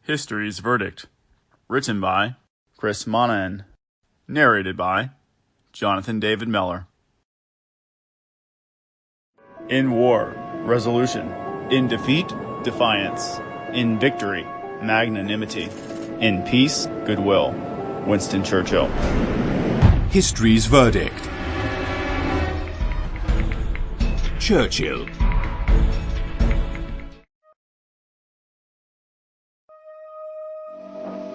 History's Verdict. Written by Chris Monaghan. Narrated by Jonathan David Mellor. In war, resolution. In defeat, defiance. In victory, magnanimity. In peace, goodwill. Winston Churchill. History's Verdict. Churchill.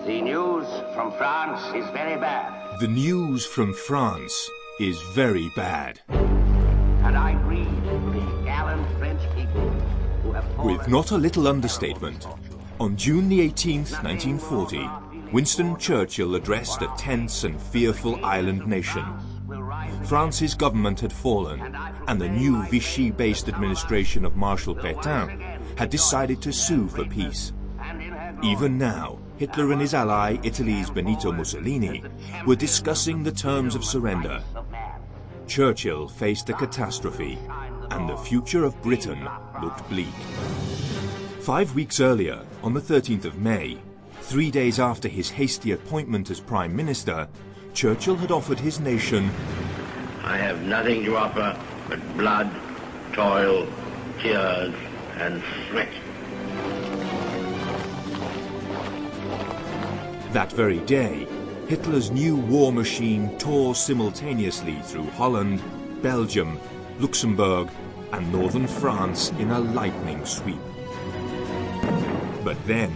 The news from France is very bad. The news from France is very bad. And I grieve for the gallant French people who have fallen. With not a little understatement, on June the 18th, 1940, Winston Churchill addressed a tense and fearful island nation. France's government had fallen, and the new Vichy-based administration of Marshal Pétain had decided to sue for peace. Even now, Hitler and his ally, Italy's Benito Mussolini, were discussing the terms of surrender. Churchill faced a catastrophe, and the future of Britain looked bleak. 5 weeks earlier, on the 13th of May, 3 days after his hasty appointment as Prime Minister, Churchill had offered his nation, "I have nothing to offer but blood, toil, tears, and sweat." That very day, Hitler's new war machine tore simultaneously through Holland, Belgium, Luxembourg, and northern France in a lightning sweep. But then,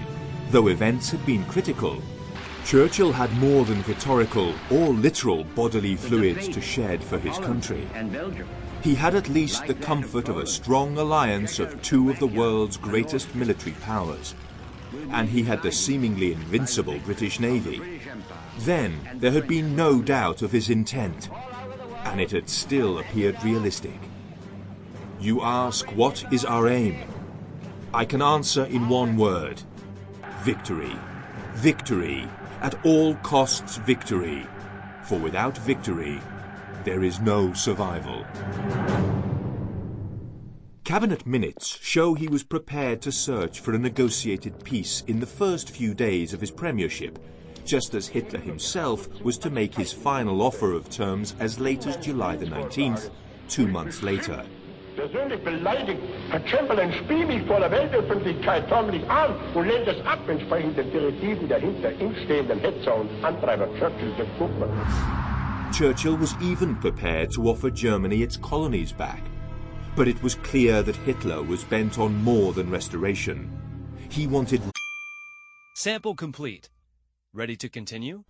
though events had been critical, Churchill had more than rhetorical or literal bodily fluids to shed for his country. He had at least the comfort of a strong alliance of two of the world's greatest military powers, and he had the seemingly invincible British Navy. Then there had been no doubt of his intent, and it had still appeared realistic. You ask, what is our aim? I can answer in one word: victory. Victory. At all costs, victory. For without victory, there is no survival. Cabinet minutes show he was prepared to search for a negotiated peace in the first few days of his premiership, just as Hitler himself was to make his final offer of terms as late as July the 19th, 2 months later. Persönlich beleidigt, verkrempelt und spie mich vor der Weltöffentlichkeit förmlich an und lehnt es ab, entsprechend den Direktiven der hinter ihm stehenden Hetzer und Antreiber Churchill zu gucken. Churchill was even prepared to offer Germany its colonies back. But it was clear that Hitler was bent on more than restoration. He wanted... Sample complete. Ready to continue?